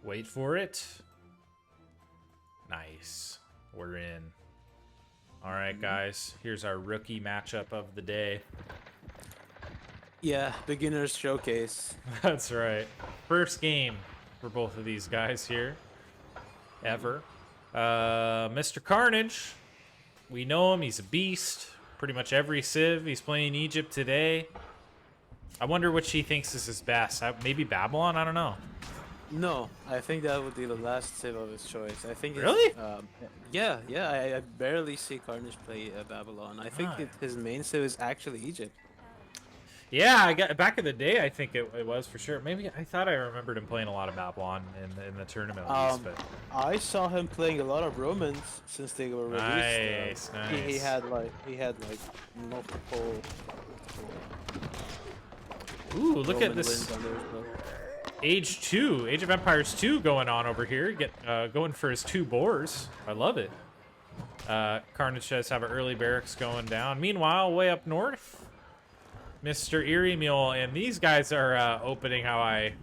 Wait for it. Nice. We're in. All right, guys. Here's our rookie matchup of the day. Yeah, beginner's showcase. That's right. First game for both of these guys here. Ever. Mr. Carnage. We know him. He's a beast. Pretty much every Civ. He's playing Egypt today. I wonder which he thinks is his best. Maybe Babylon? I don't know. No, I think that would be the last Civ of his choice. I think Really? yeah, I barely see Carnage play Babylon. I think Ah. his main Civ is actually Egypt. Yeah, I got back in the day. I think it was for sure. Maybe I thought I remembered him playing a lot of Babylon in the tournament at least, but I saw him playing a lot of Romans since they were released. Nice. He had like multiple. Ooh, look Roman at this wins under his belt. Age of Empires 2 going on over here. Going for his 2 boars. I love it. Carnage does have an early barracks going down. Meanwhile, way up north, Mr. Eery Mule, and these guys are opening how I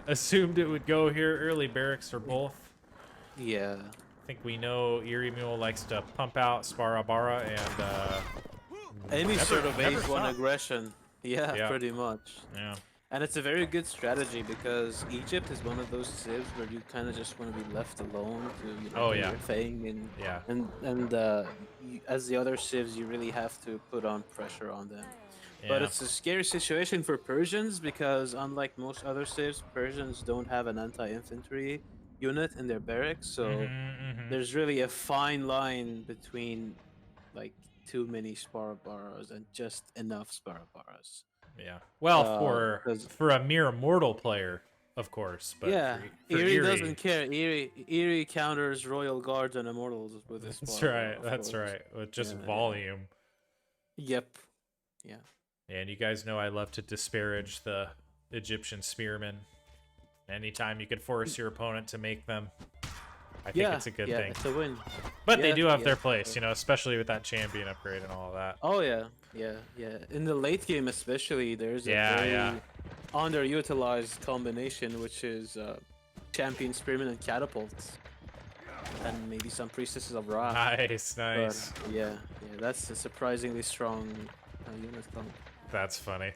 assumed it would go here. Early barracks for both. Yeah. I think we know Eery Mule likes to pump out Sparabara and Any sort of never age stop. one aggression. Yeah, pretty much. Yeah. And it's a very good strategy because Egypt is one of those civs where you kind of just want to be left alone to do your thing, and as the other civs, you really have to put on pressure on them. But it's a scary situation for Persians because unlike most other civs, Persians don't have an anti-infantry unit in their barracks, so there's really a fine line between like too many Sparabaras and just enough Sparabaras. Yeah. Well, for a mere mortal player, of course. But yeah, for Eery doesn't care. Eery counters Royal Guards and Immortals with his. That's right. That's right. With just volume. Yep. Yeah. And you guys know I love to disparage the Egyptian spearmen. Anytime you could force your opponent to make them, I think it's a good thing. It's a win. But they do have their place, you know, especially with that champion upgrade and all of that. Oh yeah. In the late game especially, there's a very underutilized combination, which is champion spearmen and catapults, and maybe some priestesses of Ra. Nice. But, yeah, that's a surprisingly strong unit comp. That's funny.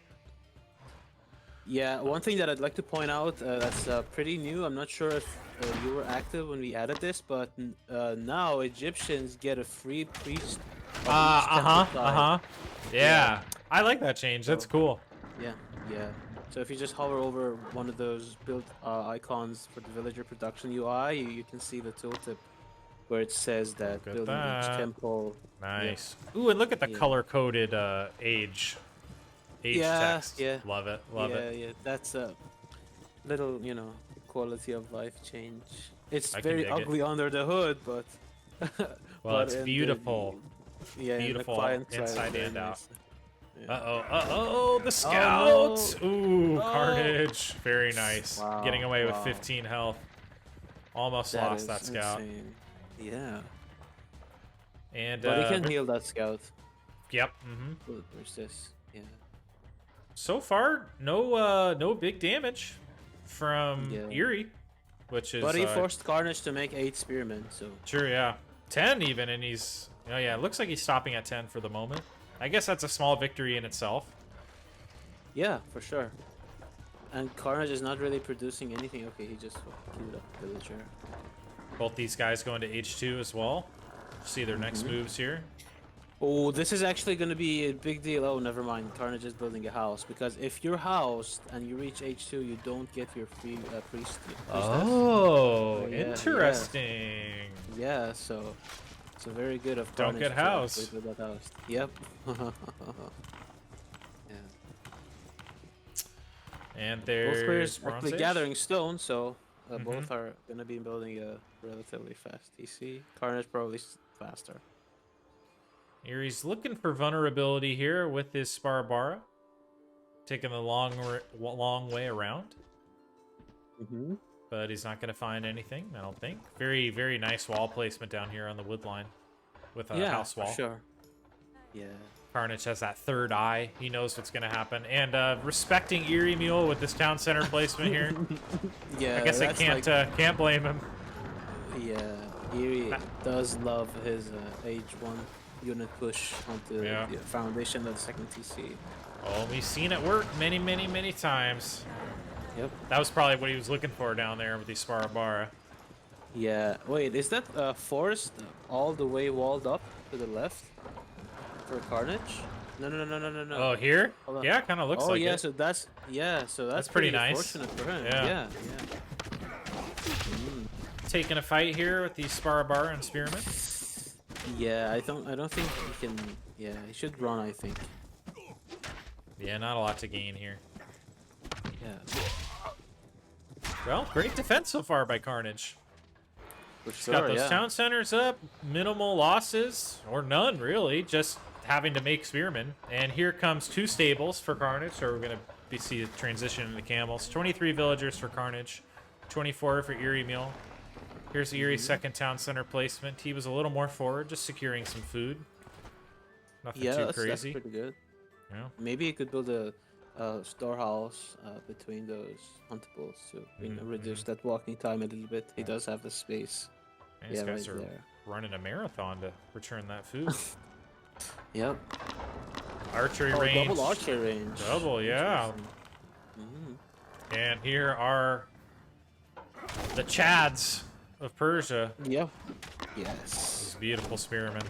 Yeah, one thing that I'd like to point out that's pretty new. I'm not sure if you were active when we added this, but now Egyptians get a free priest. Yeah, I like that change. That's cool. Yeah. So if you just hover over one of those build icons for the villager production UI, you can see the tooltip where it says that building each temple. Nice. Ooh, and look at the color-coded age text. Yeah. Love it. Love it. Yeah. That's a little, quality of life change. It's very ugly under the hood, but well, it's beautiful. Beautiful inside and out. Yeah. Uh-oh, the scouts! Oh, no. Ooh, Carnage. Very nice. Wow, Getting away with 15 health. Almost lost that scout. Insane. Yeah. And but he can heal that scout. Yep. Where's this? Yeah. So far, no big damage from Eery, which is. But he forced Carnage to make 8 spearmen, so. Sure, yeah, 10 even, and he's. Oh yeah, it looks like he's stopping at 10 for the moment. I guess that's a small victory in itself. Yeah, for sure. And Carnage is not really producing anything. Okay, he just killed a villager. Both these guys going to H2 as well. See their next moves here. Oh, this is actually going to be a big deal. Oh, never mind. Carnage is building a house. Because if you're housed and you reach H2, you don't get your free priest. Oh, interesting. Yeah, so it's very good of Carnage. Don't get housed. Yep. Yeah. And there's both players are Bronze Age. gathering stone, so both are going to be building a relatively fast TC. Carnage probably faster. Eery's looking for vulnerability here with his Sparabara. Taking the long way around. But he's not going to find anything, I don't think. Very, very nice wall placement down here on the wood line with a house wall. For sure. Yeah. Carnage has that third eye. He knows what's going to happen. And respecting Eery Mule with this town center placement here. Yeah, I guess I can't blame him. Yeah, Eery does love his H1 unit push onto the foundation of the second TC. Oh, we've seen it work many, many, many times. Yep. That was probably what he was looking for down there with the Sparabara. Yeah. Wait, is that forest all the way walled up to the left for Carnage? No. Oh, here? Yeah, kind of looks like it. So that's that's pretty nice. Fortunate for him. Yeah. Taking a fight here with the Sparabara and Spearman. Yeah, I don't think he can. Yeah, he should run. I think. Yeah, not a lot to gain here. Yeah. Well, great defense so far by Carnage. He's got those town centers up, minimal losses, or none really, just having to make Spearmen. And here comes 2 stables for Carnage, so we're going to see a transition into camels. 23 villagers for Carnage, 24 for Eery Mule. Here's Eery's second town center placement. He was a little more forward, just securing some food. Nothing too crazy. That's pretty good. Yeah. Maybe he could build a storehouse between those huntables to reduce that walking time a little bit. He does have the space. Man, these guys are running a marathon to return that food. Yep. Archery range. Double archery range. Double, yeah. And here are the Chads of Persia. Yep. Yes. These beautiful spearmen.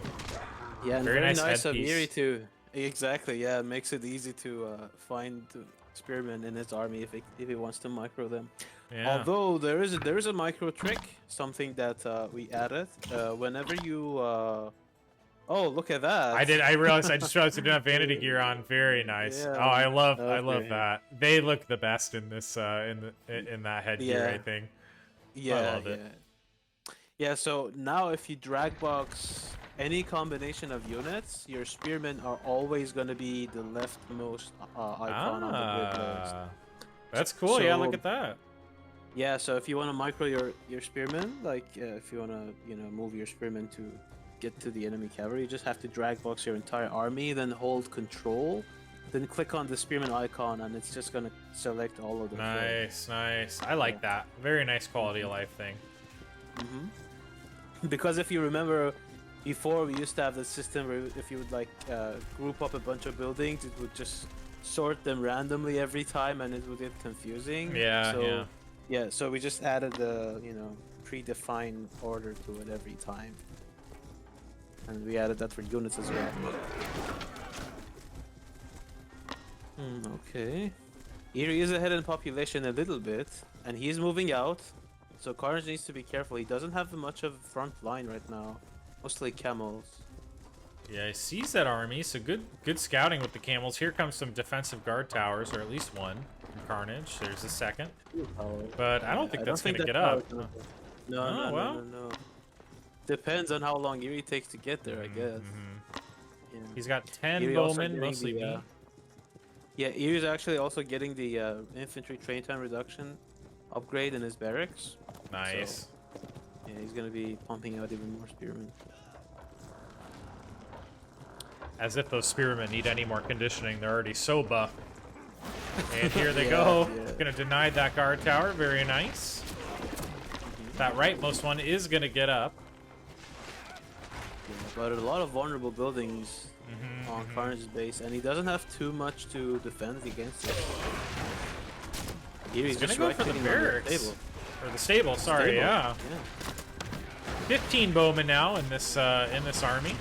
Yeah, and very nice of headpiece. Eery too. Exactly. Yeah, it makes it easy to find spearmen in his army if he wants to micro them. Yeah. Although there is a micro trick, something that we added. Whenever you oh, look at that! I realized I just realized I didn't have vanity gear on. Very nice. Yeah, oh, I love that. They look the best in this in that headgear. I think. Yeah. I love it. Yeah. So now if you drag box any combination of units, your spearmen are always going to be the leftmost icon on the grid list. That's cool. So, yeah, look at that. Yeah, so if you want to micro your spearmen, like if you want to move your spearmen to get to the enemy cavalry, you just have to drag box your entire army, then hold control, then click on the spearman icon, and it's just going to select all of them. Nice. I like that. Very nice quality of life thing. Because if you remember, before we used to have the system where if you would like group up a bunch of buildings, it would just sort them randomly every time, and it would get confusing. Yeah, so we just added the predefined order to it every time, and we added that for units as well. Okay, Eery is ahead in population a little bit, and he's moving out, so Carnage needs to be careful. He doesn't have much of a front line right now. Mostly camels. Yeah, he sees that army, so good scouting with the camels. Here comes some defensive guard towers, or at least one from Carnage. There's a second. But I don't think that's going to get up. No. Depends on how long Eery takes to get there, I guess. Yeah. He's got 10 bowmen, mostly meat. Yeah, Eery's actually also getting the infantry train time reduction upgrade in his barracks. Nice. So, yeah, he's going to be pumping out even more spearmen. As if those spearmen need any more conditioning. They're already so buff. And here they go. Gonna deny that guard tower. Very nice. That rightmost one is gonna get up. Yeah, but a lot of vulnerable buildings on Carnage's base, and he doesn't have too much to defend against it. He's gonna go for the barracks. Or the stable, sorry, yeah. 15 bowmen now in this army.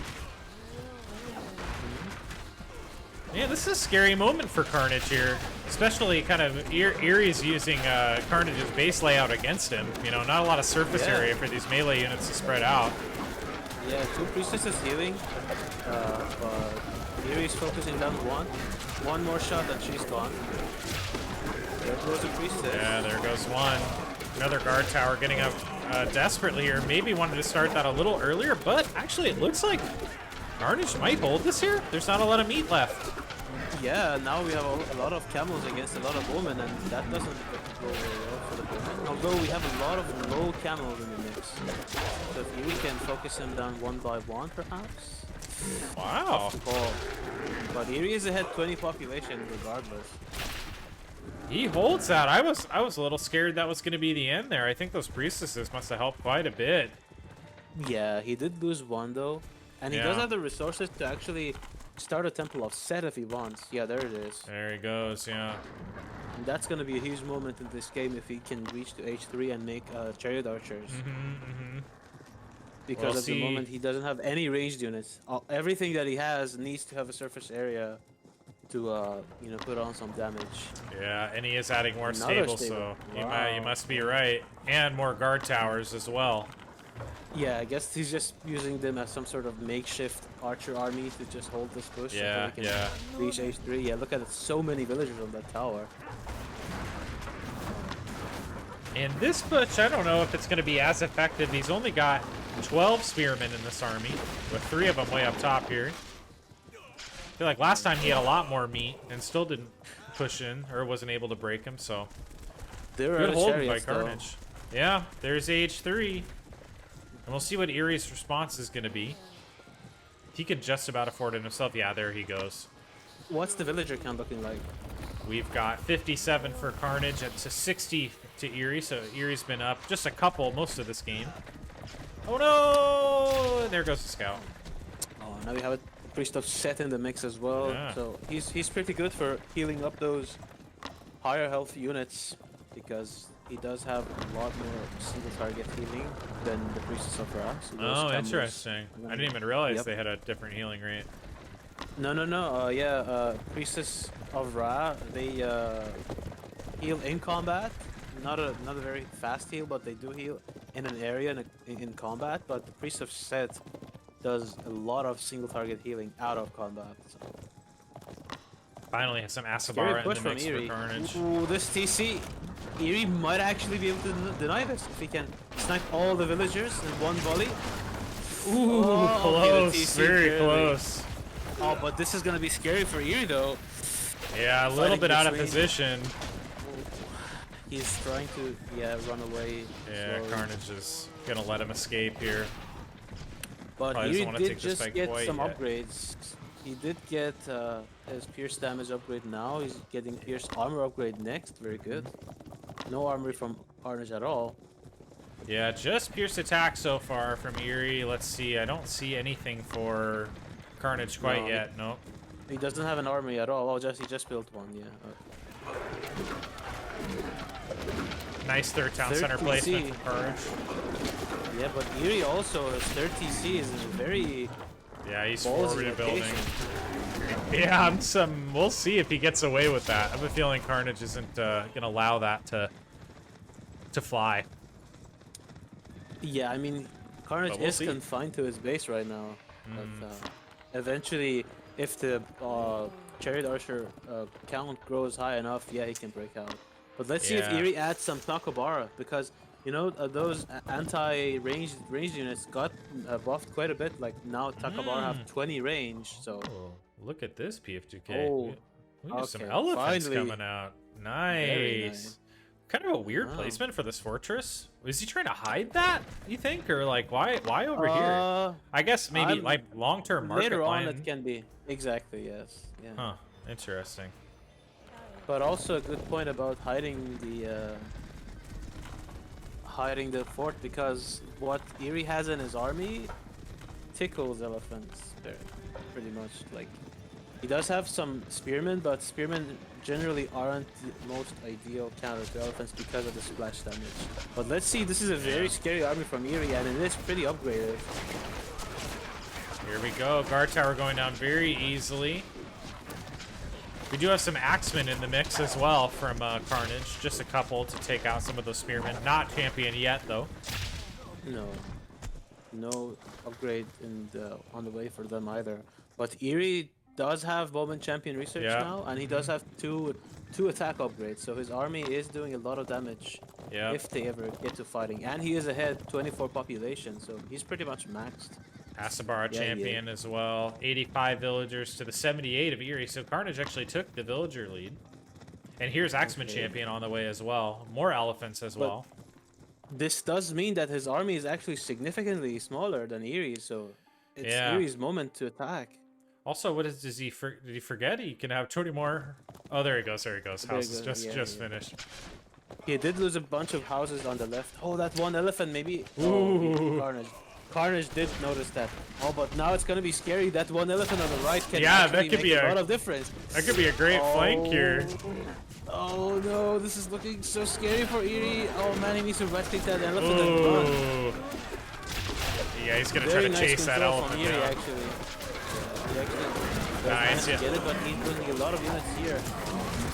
Yeah, this is a scary moment for Carnage here. Especially kind of Eery's using Carnage's base layout against him. Not a lot of surface area for these melee units to spread out. Yeah, 2 priestesses healing. But Eery's focusing down one. One more shot and she's gone. There goes a priestess. Yeah, there goes one. Another guard tower getting up desperately here. Maybe wanted to start that a little earlier, but actually it looks like Carnage might hold this here. There's not a lot of meat left. Yeah, now we have a lot of camels against a lot of bowmen, and that doesn't go very well for the bowmen. Although we have a lot of low camels in the mix. So if we can focus them down one by one, perhaps? Wow. Tough to call. But Eery is ahead 20 population regardless. He holds that. I was a little scared that was going to be the end there. I think those priestesses must have helped quite a bit. Yeah, he did lose one though. And he does have the resources to actually start a Temple of Set if he wants. Yeah, there it is. There he goes, yeah. And that's going to be a huge moment in this game if he can reach to H3 and make Chariot Archers. Because at the moment he doesn't have any ranged units. Everything that he has needs to have a surface area to you know, put on some damage. Yeah, and he is adding more stables, so you must be right. And more guard towers as well. Yeah, I guess he's just using them as some sort of makeshift archer army to just hold this push until he can reach H3. Yeah, look at it, so many villagers on that tower. And this push, I don't know if it's going to be as effective. He's only got 12 spearmen in this army, with 3 of them way up top here. I feel like last time he had a lot more meat and still didn't push in, or wasn't able to break him, so... Good hold by Carnage. Yeah, there's H3. And we'll see what Eery's response is going to be. He could just about afford it himself. Yeah, there he goes. What's the villager count looking like? We've got 57 for Carnage. It's a 60 to Eery, so Eery's been up just a couple most of this game. Oh no! And there goes the scout. Oh, now we have a Priest of Set in the mix as well. Yeah. So he's pretty good for healing up those higher health units because he does have a lot more single target healing than the Priestess of Ra. So oh, interesting. I didn't even realize they had a different healing rate. No. Yeah, Priestess of Ra, they heal in combat. Not a very fast heal, but they do heal in an area in combat. But the Priest of Set does a lot of single target healing out of combat. So. Finally, have some Asabara in the mix for Carnage. Ooh, this TC, Eery might actually be able to deny this if he can snipe all the villagers in one volley. Ooh, close, very close. Oh, but this is gonna be scary for Eery though. Yeah, a little bit out of position. He's trying to, run away. Yeah, slowly. Carnage is gonna let him escape here. But Eery did just get some upgrades. He did get his Pierce damage upgrade now. He's getting Pierce armor upgrade next. Very good. No armor from Carnage at all. Yeah, just Pierce attack so far from Eery. Let's see. I don't see anything for Carnage quite yet. Nope. He doesn't have an army at all. Oh, he just built one. Yeah. Nice third town center placement from Carnage. Yeah, but Eery also, his third TC is very... Yeah, he's forward building. Yeah, we'll see if he gets away with that. I have a feeling Carnage isn't gonna allow that to fly. Yeah, I mean, Carnage is confined to his base right now. But eventually, if the Chariot Archer count grows high enough, yeah, he can break out. But let's see if Eery adds some Takabara, because you know those anti-ranged units got buffed quite a bit. Like now Takabara have 20 range. So look at this PF2K. Oh, we have some elephants coming out. Nice. Kind of a weird placement for this fortress. Is he trying to hide that, you think, or like why over here? I guess maybe like long-term market later on plan. it can be. Exactly, yes. Yeah. Huh. Interesting. But also a good point about hiding the fort, because what Eery has in his army tickles elephants there, pretty much. Like, he does have some spearmen, but spearmen generally aren't the most ideal counter to elephants because of the splash damage. But let's see, this is a very scary army from Eery, and it is pretty upgraded. Here we go, guard tower going down very easily. We do have some axemen in the mix as well from Carnage. Just a couple to take out some of those spearmen. Not champion yet, though. No upgrade on the way for them either. But Eery does have Bowman champion research now, and he does have two attack upgrades. So his army is doing a lot of damage if they ever get to fighting. And he is ahead 24 population, so he's pretty much maxed. Asabara champion as well. 85 villagers to the 78 of Eery. So Carnage actually took the villager lead. And here's Axeman champion on the way as well. More elephants as well. This does mean that his army is actually significantly smaller than Eery. So It's Eery's moment to attack. Also, what did he forget? He can have 20 more. Oh, there he goes. There he goes. House is just finished. He did lose a bunch of houses on the left. Oh, that one elephant maybe. Ooh. Oh, Carnage. Carnage did notice that. Oh, but now it's gonna be scary. That one elephant on the right can that could make be a lot of difference. That could be a great flank here. Oh no, this is looking so scary for Eery. Oh man, he needs to right click that elephant and run. Yeah, he's gonna try to chase that elephant Eery, down. actually. Yeah, he actually nice, get it, but he's losing a lot of units here.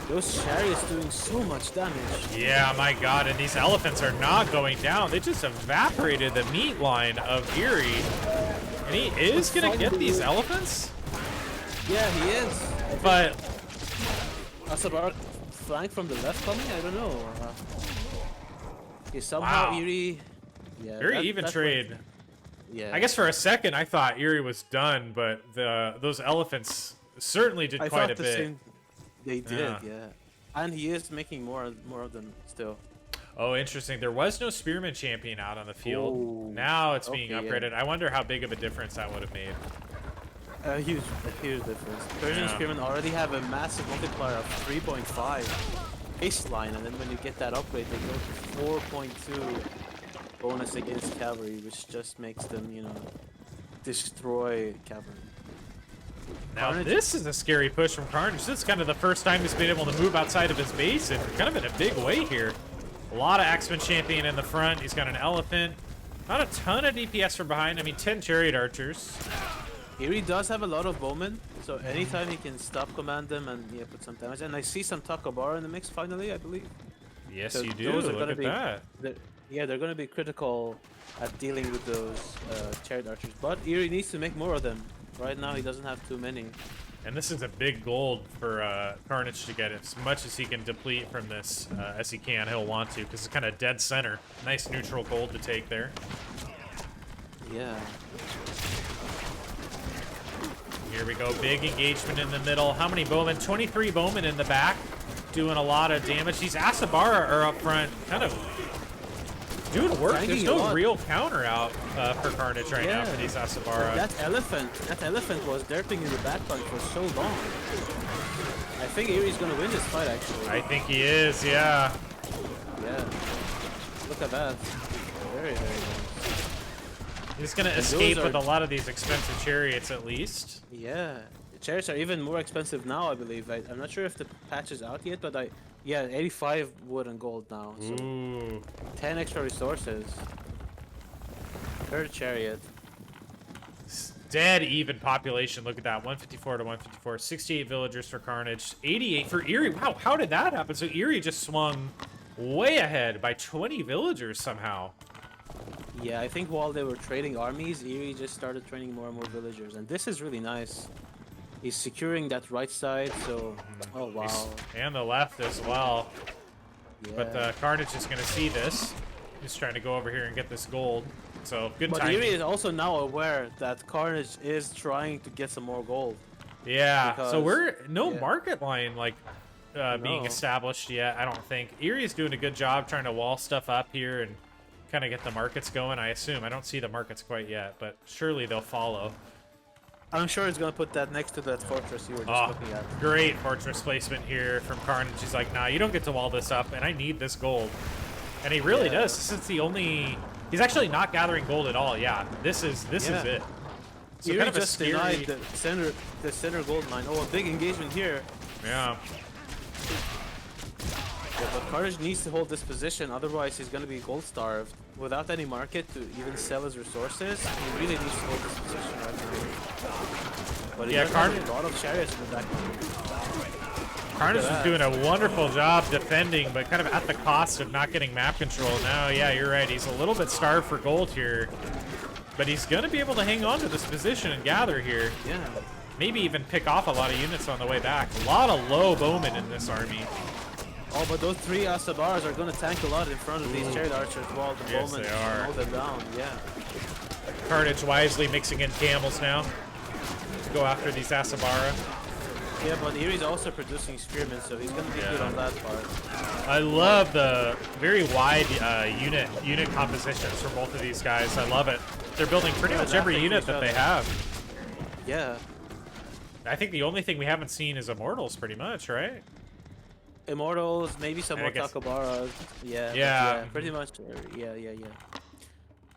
Those chariots doing so much damage. Yeah, my god, and these elephants are not going down. They just evaporated the meat line of Eery. And he is gonna get these elephants? Yeah, he is. But Asabar flank from the left coming? I don't know. Somehow Eery. Yeah, very even trade. Yeah. I guess for a second I thought Eery was done, but those elephants certainly did quite a bit. They did, yeah. And he is making more of them still. Oh, interesting. There was no spearman champion out on the field. Ooh. Now it's being upgraded. I wonder how big of a difference that would have made. A huge difference. Persian spearmen already have a massive multiplier of 3.5 baseline, and then when you get that upgrade, they go to 4.2 bonus against cavalry, which just makes them, you know, destroy cavalry. Now this is a scary push from Carnage. This is kind of the first time he's been able to move outside of his base, and kind of in a big way here. A lot of Axeman champion in the front. He's got an elephant. Not a ton of DPS from behind. I mean, 10 chariot archers. Eery does have a lot of bowmen, so anytime he can stop command them and put some damage. And I see some Takabara in the mix finally, I believe. Yes, so you do. Look at that. They're going to be critical at dealing with those chariot archers. But Eery needs to make more of them. Right now, he doesn't have too many. And this is a big gold for Carnage to get as much as he can deplete from this as he can. He'll want to, because it's kind of dead center. Nice neutral gold to take there. Yeah. Here we go. Big engagement in the middle. How many bowmen? 23 bowmen in the back. Doing a lot of damage. These Asabara are up front. Kind of doing work. There's no real counter out for Carnage right now for these Asabara. That elephant was derping in the back line for so long. I think Eery's gonna win this fight, actually. I think he is, yeah. Yeah. Look at that. Very, very nice. He's gonna escape with a lot of these expensive chariots, at least. Yeah. The chariots are even more expensive now, I believe. I'm not sure if the patch is out yet, but yeah, 85 wood and gold now. So ooh. 10 extra resources. Third chariot. Dead even population. Look at that. 154 to 154. 68 villagers for Carnage. 88 for Eery. Wow, how did that happen? So Eery just swung way ahead by 20 villagers somehow. Yeah, I think while they were trading armies, Eery just started training more and more villagers. And this is really nice. He's securing that right side, so... Oh, wow. And the left as well. Yeah. But Carnage is going to see this. He's trying to go over here and get this gold. So, good timing. But Eery is also now aware that Carnage is trying to get some more gold. Yeah, so we're... No market line, like, being established yet, I don't think. Eery is doing a good job trying to wall stuff up here and kind of get the markets going, I assume. I don't see the markets quite yet, but surely they'll follow. I'm sure he's going to put that next to that fortress you were just looking at. Great fortress placement here from Carnage. He's like, nah, you don't get to wall this up, and I need this gold. And he really does. This is the only... He's actually not gathering gold at all. Yeah, this is it. So kind of just denied the center gold mine. Oh, a big engagement here. Yeah. Yeah, but Carnage needs to hold this position, otherwise he's going to be gold starved. Without any market to even sell his resources, he really needs to hold this position right now. But he has a lot of chariots in the back. Carnage is doing a wonderful job defending, but kind of at the cost of not getting map control. Now, yeah, you're right. He's a little bit starved for gold here, but he's going to be able to hang on to this position and gather here. Yeah. Maybe even pick off a lot of units on the way back. A lot of low bowmen in this army. Oh, but those three Asabaras are going to tank a lot in front of these chariot archers while the bowmen hold them down. Yeah. Carnage wisely mixing in camels now to go after these Asabara. Yeah, but Eery's also producing spearmen, so he's gonna be good on that part. I love the very wide unit compositions for both of these guys. I love it. They're building pretty much every unit that they have. Yeah. I think the only thing we haven't seen is Immortals, pretty much, right? Immortals, maybe some more Takabaras. Yeah, pretty much. Yeah.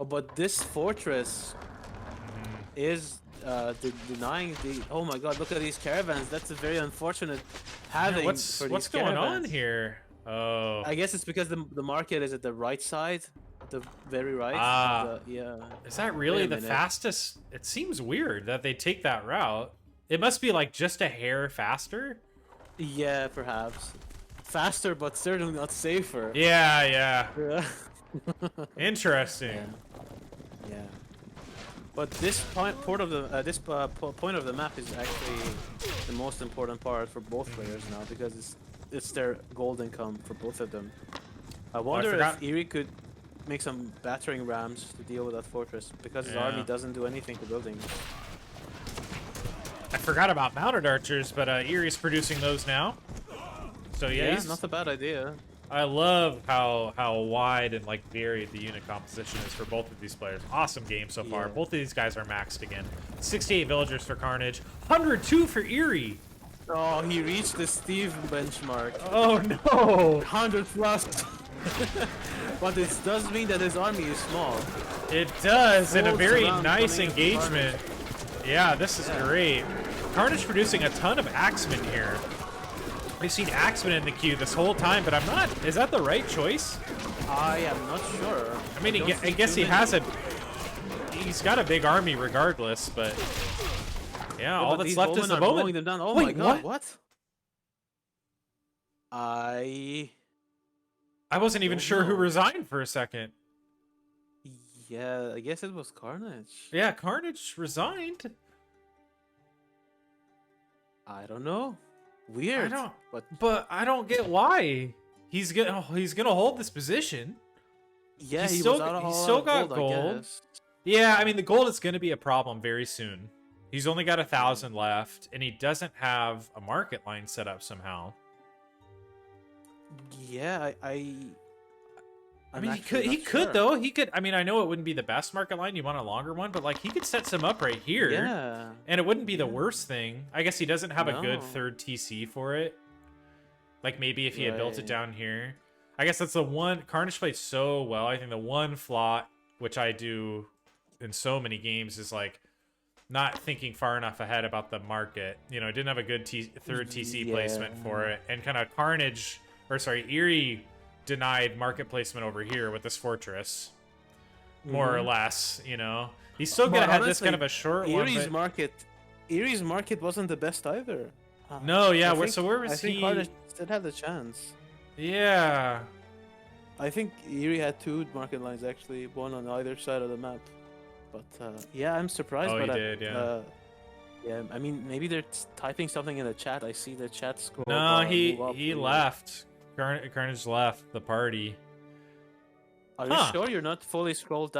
Oh, but this fortress is denying the. Oh my God! Look at these caravans. That's a very unfortunate having. What's going on here? Oh. I guess it's because the market is at the right side, the very right. Yeah. Is that really the fastest? It seems weird that they take that route. It must be like just a hair faster. Yeah, perhaps. Faster, but certainly not safer. Yeah. Interesting. Yeah. But this point of the map is actually the most important part for both players now, because it's their gold income for both of them. I wonder if Eery could make some battering rams to deal with that fortress, because his army doesn't do anything to building. I forgot about mounted archers, but Eery's producing those now. So yeah, not a bad idea. I love how wide and like varied the unit composition is for both of these players. Awesome game so far. Both of these guys are maxed again. 68 villagers for Carnage, 102 for Eery. Oh, he reached the Steve benchmark. Oh no, 100 plus. But it does mean that his army is small. It does, in a very nice engagement. Yeah, this is great. Carnage producing a ton of Axemen here. We've seen Axemen in the queue this whole time, but I'm not. Is that the right choice? I am not sure. I mean, I guess he has he's got a big army regardless, but yeah, all that's left is the bowman. Them down. Oh my God, what? I wasn't even sure who resigned for a second. Yeah, I guess it was Carnage. Yeah, Carnage resigned. I don't know. Weird. But I don't get why. He's gonna hold this position. Yeah, he's still got gold. Yeah, I mean the gold is gonna be a problem very soon. He's only got 1,000 left, and he doesn't have a market line set up somehow. Yeah, I mean, he could though. He could. I mean, I know it wouldn't be the best market line. You want a longer one, but like he could set some up right here. Yeah. And it wouldn't be the worst thing. I guess he doesn't have a good third TC for it. Like maybe if he had built it down here. I guess that's the one. Carnage plays so well. I think the one flaw, which I do in so many games, is like not thinking far enough ahead about the market. You know, didn't have a good third TC placement for it, and kind of Eery denied market placement over here with this fortress, more or less. You know, he's still gonna have this kind of a short Eery's market wasn't the best either. No, yeah. So where was he? I think Carnage still had the chance. Yeah. I think Eery had 2 market lines actually, one on either side of the map. But yeah, I'm surprised. Oh, he did. Yeah. Yeah, I mean, maybe they're typing something in the chat. I see the chat scroll. No, he left. Carnage left the party. Are you sure you're not fully scrolled down?